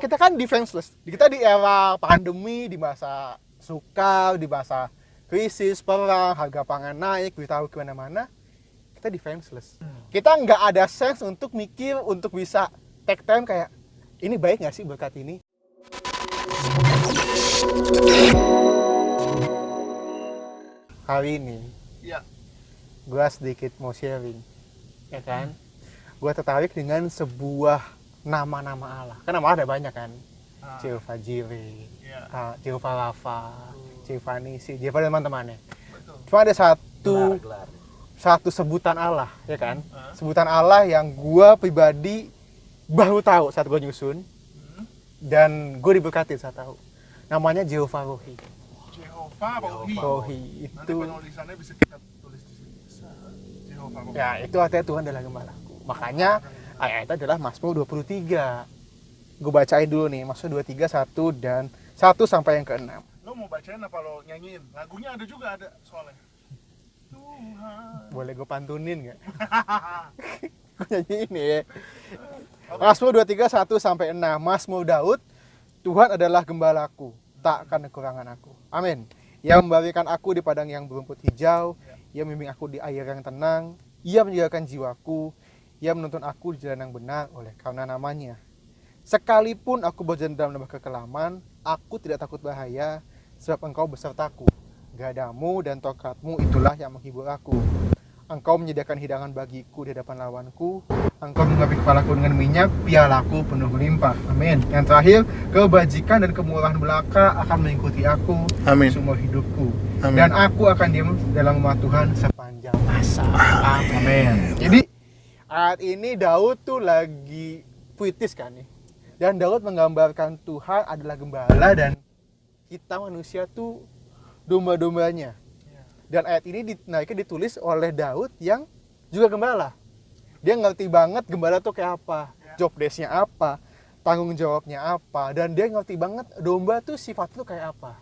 kita kan defenseless. Kita di era pandemi, di masa sukar, di masa krisis, perang, harga pangan naik, beritahu kemana-mana, kita defenseless. Kita nggak ada sense untuk mikir, untuk bisa take time kayak, ini baik nggak sih berkat ini? Hari ini, gue sedikit mau sharing, ya kan? Gue tertarik dengan sebuah nama-nama Allah. Kan nama ada banyak kan? Jehovah Jireh, Jehovah Rafa, Jehovah Nisi, Jehovah dan teman-temannya. Cuma ada satu sebutan Allah, ya kan? Sebutan Allah yang gue pribadi baru tahu saat gue nyusun, dan gue diberkati saat tahu. Namanya Jehovah Rohi. Rohi itu. Nanti penulisannya bisa kita tulis di sini. Jehovah Rohi. Ya, itu artinya Tuhan adalah gembalaku. Makanya ayat itu adalah Mazmur 23. Gue bacain dulu nih, Mazmur 23 1 dan 1 sampai yang ke-6. Lo mau bacain apa lo nyanyiin? Lagunya ada juga ada soalnya. Tuhan. Boleh gue pantunin nggak? Gue nyanyiin ya. Mazmur 23 1 sampai 6. Mazmur Daud, Tuhan adalah gembalaku, tak akan kekurangan aku. Amin. Ia membaringkan aku di padang yang berumput hijau, Ia membimbing aku di air yang tenang, Ia menjagakan jiwaku, Ia menuntun aku di jalan yang benar oleh karena namanya. Sekalipun aku berjalan dalam lembah kekelaman, aku tidak takut bahaya, sebab Engkau besertaku. Gadamu dan tongkatmu itulah yang menghibur aku. Engkau menyediakan hidangan bagiku di hadapan lawanku. Engkau menggenapi kepalaku dengan minyak, pialaku penuh melimpah. Amin. Yang terakhir, kebajikan dan kemurahan belaka akan mengikuti aku seumur hidupku. Amin. Dan aku akan diam dalam rumah Tuhan sepanjang masa. Amin. Jadi ayat ini Daud tuh lagi puitis kan nih. Dan Daud menggambarkan Tuhan adalah gembala dan kita manusia tuh domba-dombanya. Dan ayat ini ditulis oleh Daud yang juga gembala. Dia ngerti banget gembala tuh kayak apa, job desk-nya apa, tanggung jawabnya apa, dan dia ngerti banget domba tuh sifatnya tuh kayak apa.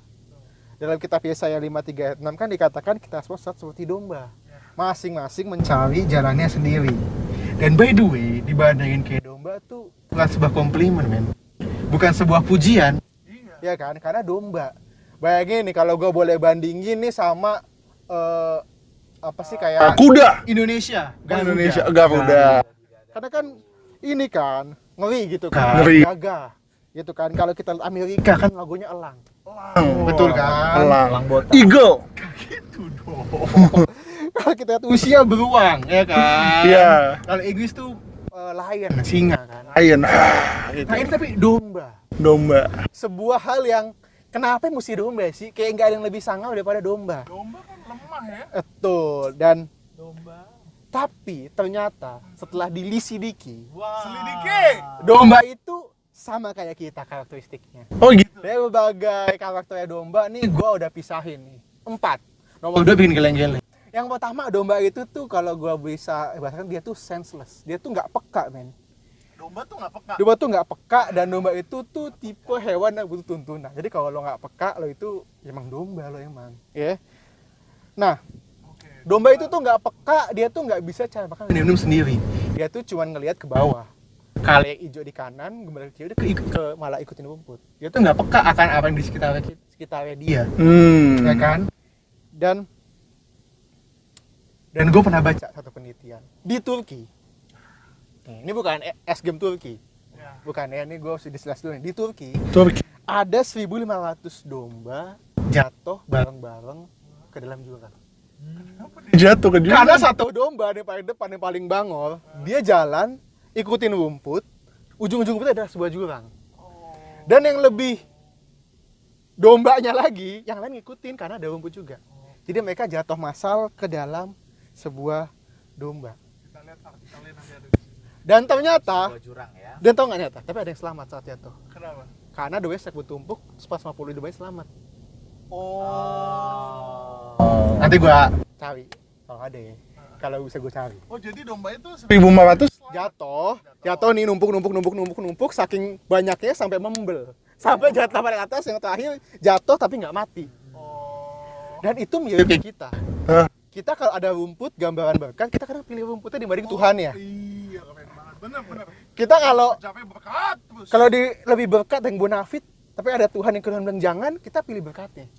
Dalam kitab Yesaya 53 ayat 6 kan dikatakan kita semua seperti domba, masing-masing mencari jalannya sendiri. Dan by the way, dibandingin kayak domba tuh bukan sebuah komplimen, men. Bukan sebuah pujian, ya kan? Karena domba. Bayangin nih kalau gue boleh bandingin nih sama apa sih kayak kuda Indonesia, Garuda. Karena kan ini kan ngeri gitu kan, gagah gitu kan. Kalau kita lihat Amerika kan lagunya elang. Betul kan? Elang botak. Eagle. Gitu dong. Kalau kita lihat usia beruang, ya kan? Iya. Kalau Inggris tuh lion, singa kan. Lion. Nah ini tapi domba. Sebuah hal yang kenapa mesti domba sih? Kayak nggak ada yang lebih sangau daripada domba. Domba kan lemah ya. Betul. Dan Domba. tapi ternyata setelah dilisidiki, Selidiki. domba itu sama kayak kita karakteristiknya. Oh gitu. Dari berbagai karakternya domba nih gue udah pisahin nih 4. Nomor 2 bikin geleng-geleng. Yang pertama domba itu tuh kalau gue bisa bahkan dia tuh senseless. Dia tuh nggak peka, men. Domba tuh nggak peka. Domba tuh nggak peka dan domba itu tuh tipe hewan yang butuh tuntunan. Jadi kalau lo nggak peka, lo itu emang domba lo emang, ya. Nah, domba itu tuh nggak peka, dia tuh nggak bisa cari makan minum sendiri. Dia tuh cuma ngelihat ke bawah. Kalau yang hijau di kanan, gembala kiri ke malah ikutin rumput. Dia tuh nggak peka akan apa yang di sekitarnya dia, ya kan? Dan gue pernah baca satu penelitian di Turki. Ini bukan game Turki. Bukan ya, ini gue harus disjelas dulu nih. Di Turki ada 1.500 domba jatuh bareng-bareng ke dalam jurang. Jatuh ke jurang. Karena satu domba yang paling depan, yang paling bangor, dia jalan ikutin rumput, ujung-ujung rumputnya adalah sebuah jurang. Dan yang lebih dombanya lagi, yang lain ngikutin karena ada rumput juga. Jadi mereka jatuh massal ke dalam sebuah domba. Kita lihat artikelnya nanti ada di sini. Dan ternyata, jurang ya. dan tau nggak nyata, tapi ada yang selamat saat jatuh. Kenapa? Karena dombanya sedang bertumpuk, pas 50 dombanya selamat. Nanti gua cari, kalau ada ya. Kalau bisa gue cari. Oh jadi domba itu 1.500 Jatuh nih numpuk, saking banyaknya sampai membel. Sampai jatuh pada atas, yang terakhir jatuh tapi nggak mati. Dan itu mirip kayak kita. Kita kalau ada rumput, gambaran berkat, kita kadang pilih rumputnya dibanding Tuhan ya. Iya, keren banget. Bener. Kita kalau Capek berkat terus. kalau di lebih berkat yang bonafit, tapi ada Tuhan yang Tuhan bilang jangan, kita pilih berkatnya.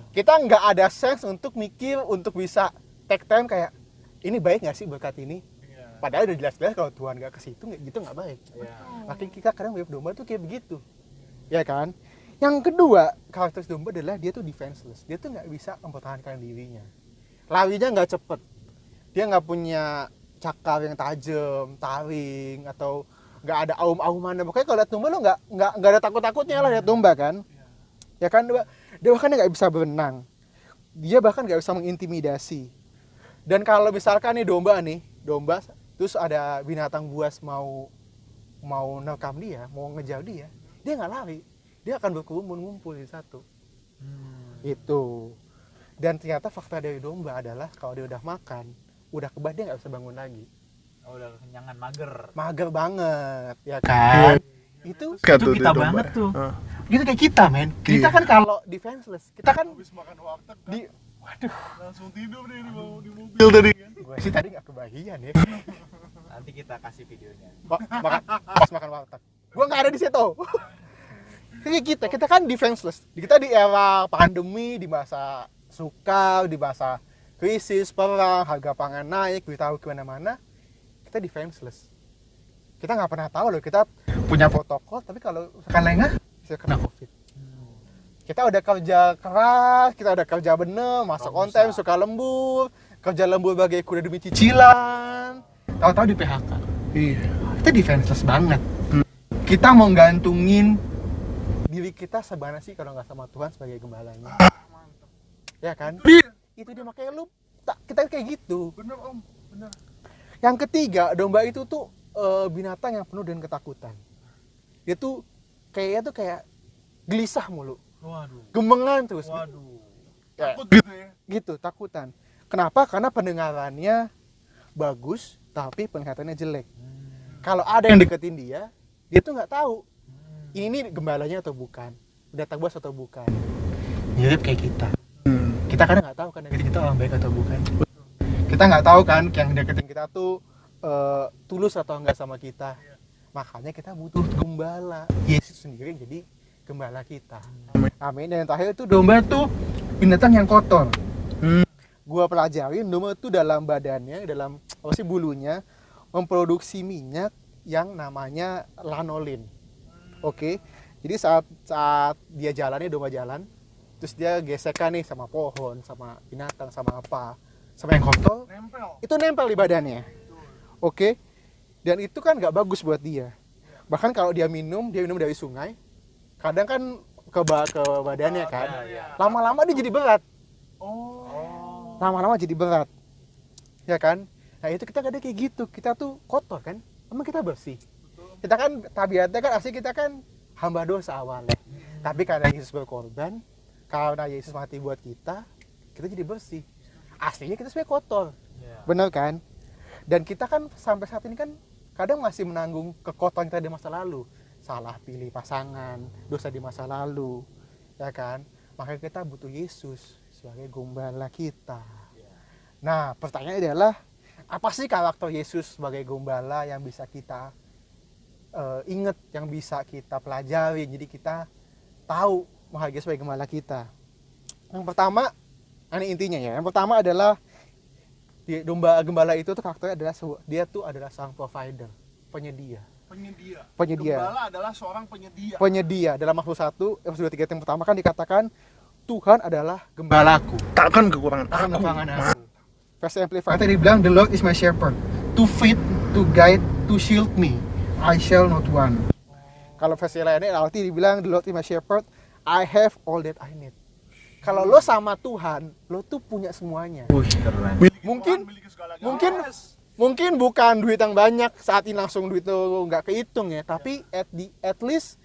Kita nggak ada sense untuk mikir, untuk bisa take time kayak ini baik nggak sih berkat ini? Iya. Padahal udah jelas-jelas kalau Tuhan nggak ke situ, gitu nggak baik. Iya. Makanya kita kadang bebek domba tuh kayak begitu, ya kan? Yang kedua, karakteristik domba adalah dia tuh defenseless. Dia tuh nggak bisa mempertahankan dirinya. Larinya nggak cepet. Dia nggak punya cakar yang tajam, taring, atau nggak ada aum-aumannya. Pokoknya kalau lihat domba lo nggak ada takut-takutnya lah lihat domba kan? Ya kan? Dia bahkan nggak bisa berenang. Dia bahkan nggak bisa mengintimidasi. Dan kalau misalkan nih domba, terus ada binatang buas mau nekam dia, mau ngejar dia nggak lari, dia akan berkerumun ngumpul di satu. Itu. Dan ternyata fakta dari domba adalah kalau dia udah makan, udah kebah dia nggak bisa bangun lagi. Oh, udah kenyangan Mager banget, ya kan? Itu kita banget tuh. gitu kayak kita, men. Kita kan kalau defenseless, kita kan Habis makan warteg kan, di waduh, langsung tidur deh di mobil tadi kan. gue sih tadi nggak kebagian ya. Nanti kita kasih videonya. Pas makan warteg. Gue nggak ada di situ. Kayak kita kan defenseless. Kita di era pandemi, di masa suka, di masa krisis, perang, harga pangan naik, beritahu kemana-mana, kita defenseless. Kita nggak pernah tahu loh, kita punya protokol, tapi kalau misalkan lengah, bisa kena COVID. Kita udah kerja keras, kita udah kerja bener, masuk on time, suka lembur, kerja lembur bagai kuda demi cicilan, tahu-tahu di PHK. Iya. Kita defenseless banget. Kita mau gantungin diri kita sebenarnya sih kalau nggak sama Tuhan sebagai gembalanya. Ya kan? Itu dia makanya kita kayak gitu. Bener om, bener. Yang ketiga, domba itu tuh binatang yang penuh dengan ketakutan. Dia tuh kayaknya tuh kayak gelisah mulu. Waduh. Gemengan terus. Waduh. Ya, Takut gitu ya. gitu, takutan. Kenapa? Karena pendengarannya bagus, tapi penglihatannya jelek. Kalau ada yang deketin dia tuh nggak tahu ini gembalanya atau bukan, binatang buas atau bukan. Mirip kayak kita. Kita kadang nggak tahu kan deketin kita orang baik atau bukan. Kita nggak tahu kan yang deketin kita tuh tulus atau enggak sama kita. Makanya kita butuh gembala. Yesus sendiri yang jadi gembala kita. Amin. Dan yang terakhir itu domba tuh binatang yang kotor. Gua pelajarin domba tuh dalam badannya, dalam bulunya memproduksi minyak yang namanya lanolin. Oke. Jadi saat dia jalan nih, domba jalan, terus dia gesekan nih sama pohon, sama binatang, sama apa, sama yang kotor, Nempel. itu nempel di badannya. Oke. Dan itu kan nggak bagus buat dia. Bahkan kalau dia minum dari sungai, kadang kan ke badannya kan. Lama-lama dia jadi berat. Oh. Lama-lama jadi berat. Ya kan? Nah, itu kita kadang kayak gitu. Kita tuh kotor kan? Emang kita bersih. Kita kan tabiatnya kan asli kita kan hamba dosa awalnya. Tapi karena Yesus berkorban, karena Yesus mati buat kita jadi bersih. Aslinya kita sebenarnya kotor. Benar kan? Dan kita kan sampai saat ini kan kadang masih menanggung kekotoran kita di masa lalu. Salah pilih pasangan, dosa di masa lalu, ya kan? Makanya kita butuh Yesus sebagai gembala kita. Nah, pertanyaannya adalah apa sih karakter Yesus sebagai gembala yang bisa kita ingat, yang bisa kita pelajari, jadi kita tahu menghargai sebagai gembala kita. Yang pertama, ini intinya ya. Yang pertama adalah gembala itu tuh karakternya adalah dia tuh adalah seorang provider, penyedia. Gembala adalah seorang penyedia. Penyedia. Dalam Mazmur 1, episode 23 yang pertama kan dikatakan Tuhan adalah gembalaku, Takkan kekurangan takkan kekurangan aku. Versi Amplified tadi bilang the Lord is my shepherd, to feed, to guide, to shield me, I shall not want. Kalau versi lainnya arti dibilang the Lord is my shepherd, I have all that I need. Kalau lo sama Tuhan, lo tuh punya semuanya. Keren. Mungkin bukan duit yang banyak saat ini, langsung duit itu nggak kehitung ya, tapi at least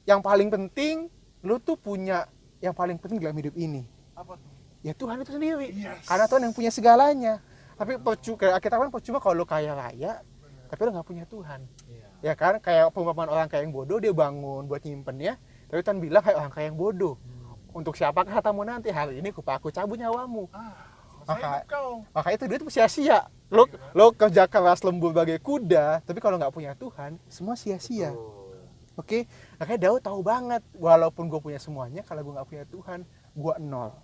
yang paling penting lu tuh punya yang paling penting dalam hidup ini. Apa tuh? Ya Tuhan itu sendiri. Yes. Karena Tuhan yang punya segalanya. Tapi kita kan percuma kalau lu kaya raya tapi lu nggak punya Tuhan. Ya kan, kayak perumpamaan orang kaya yang bodoh, dia bangun buat nyimpennya, tapi Tuhan bilang kayak orang kaya yang bodoh. Untuk siapakah hartamu nanti? Hari ini aku cabut nyawamu. Maka itu duit sia-sia. Lo kerja keras lembur bagai kuda, tapi kalau nggak punya Tuhan, semua sia-sia. Oke, makanya Daud tahu banget, walaupun gue punya semuanya, kalau gue nggak punya Tuhan, gue nol.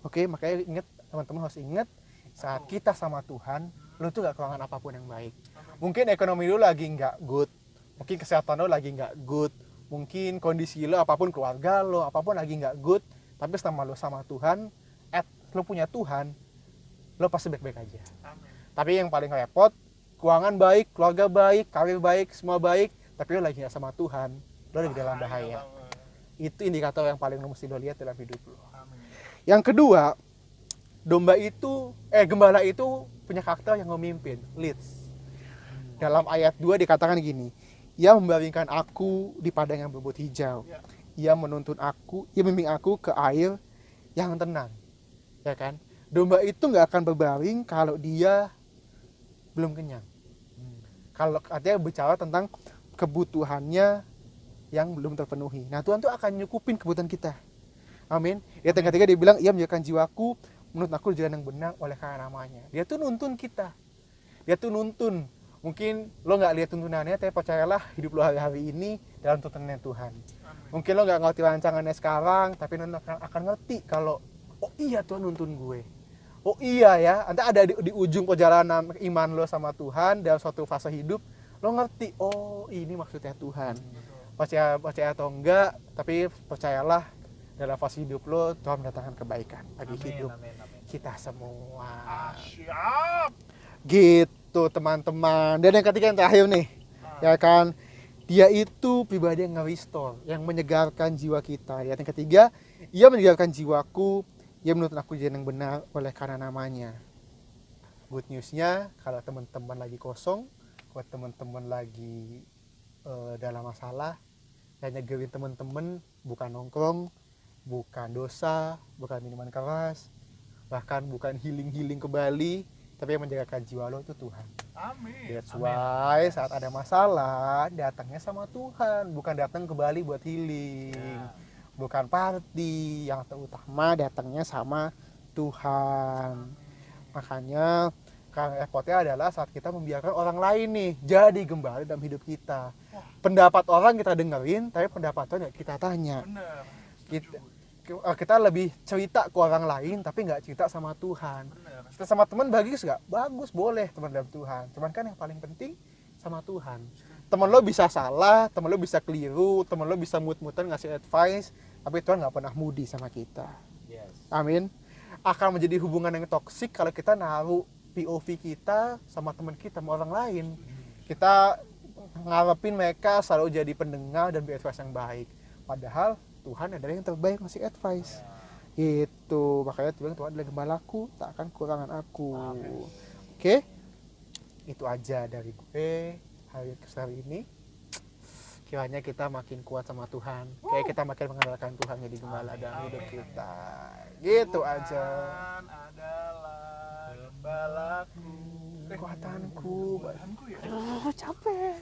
Oke, makanya inget, teman-teman harus inget, saat kita sama Tuhan, lo tuh gak kekurangan apapun yang baik. Mungkin ekonomi lo lagi nggak good, mungkin kesehatan lo lagi nggak good, mungkin kondisi lo apapun, keluarga lo apapun lagi nggak good, tapi selama lo sama Tuhan, lo punya Tuhan, lo pasti baik-baik aja. Amin. Tapi yang paling repot, keuangan baik, keluarga baik, karir baik, semua baik, tapi lo lagi gak sama Tuhan, lo lagi dalam bahaya. banget. Itu indikator yang paling lo mesti lo lihat dalam hidup lo. Amin. Yang kedua, gembala itu punya karakter yang memimpin, leads. Dalam ayat 2 dikatakan gini, ia membaringkan aku di padang yang berbukit hijau. Ya. Ia menuntun aku, ia membimbing aku ke air yang tenang. Ya kan? Domba itu nggak akan berbaring kalau dia belum kenyang. Kalau artinya bicara tentang kebutuhannya yang belum terpenuhi. Nah, Tuhan tuh akan nyukupin kebutuhan kita. Amin. Ayat yang ketiga dia bilang, ia menjadikan jiwaku menurut aku di jalan yang benar oleh karena namanya. Dia tuh nuntun kita. Dia tuh nuntun. Mungkin lo nggak lihat tuntunannya, tapi percayalah hidup lo hari-hari ini dalam tuntunan Tuhan. Mungkin lo nggak ngerti rancangannya sekarang, tapi lo akan ngerti kalau, oh iya Tuhan nuntun gue. Oh iya ya, nanti ada di ujung perjalanan iman lo sama Tuhan dalam suatu fase hidup, lo ngerti, oh ini maksudnya Tuhan. Percaya atau enggak, tapi percayalah dalam fase hidup lo Tuhan mendatangkan kebaikan bagi hidup kita semua. Siap. Gitu teman-teman. Dan yang ketiga yang terakhir nih, ya kan, dia itu pribadi yang nge-restore, yang menyegarkan jiwa kita. Ya, yang ketiga, ia menyegarkan jiwaku, ia menuntun aku jalan yang benar oleh karena namanya. Good newsnya, kalau teman-teman lagi kosong, kalau teman-teman lagi dalam masalah, yang nyegerin teman-teman bukan nongkrong, bukan dosa, bukan minuman keras, bahkan bukan healing ke Bali, tapi yang menjagakan jiwa lo itu Tuhan. Amin. That's why saat ada masalah, datangnya sama Tuhan, bukan datang ke Bali buat healing. Bukan party, yang terutama datangnya sama Tuhan. Makanya repotnya adalah saat kita membiarkan orang lain nih jadi gembala dalam hidup kita. Pendapat orang kita dengerin, tapi pendapat Tuhan kita tanya. Bener. Kita lebih cerita ke orang lain, tapi nggak cerita sama Tuhan. Bener. Kita sama teman bagus nggak? Bagus, boleh teman dalam Tuhan. Cuman kan yang paling penting sama Tuhan. Teman lo bisa salah, teman lo bisa keliru, teman lo bisa mut-mutan ngasih advice, tapi Tuhan nggak pernah mudi sama kita. Yes. Amin. Akan menjadi hubungan yang toksik kalau kita naruh POV kita sama teman kita, sama orang lain. Kita ngarepin mereka selalu jadi pendengar dan beri advice yang baik. Padahal Tuhan adalah yang terbaik ngasih advice. Gitu. Makanya Tuhan adalah gembalaku, tak akan kekurangan aku. Oke. Itu aja dari gue hari ini. Kiranya kita makin kuat sama Tuhan. Kayak kita makin mengandalkan Tuhan jadi gembala dalam hidup kita. Gitu aja. Tuhan adalah gembalaku. Kekuatanku. Tuhanku ya. Capek.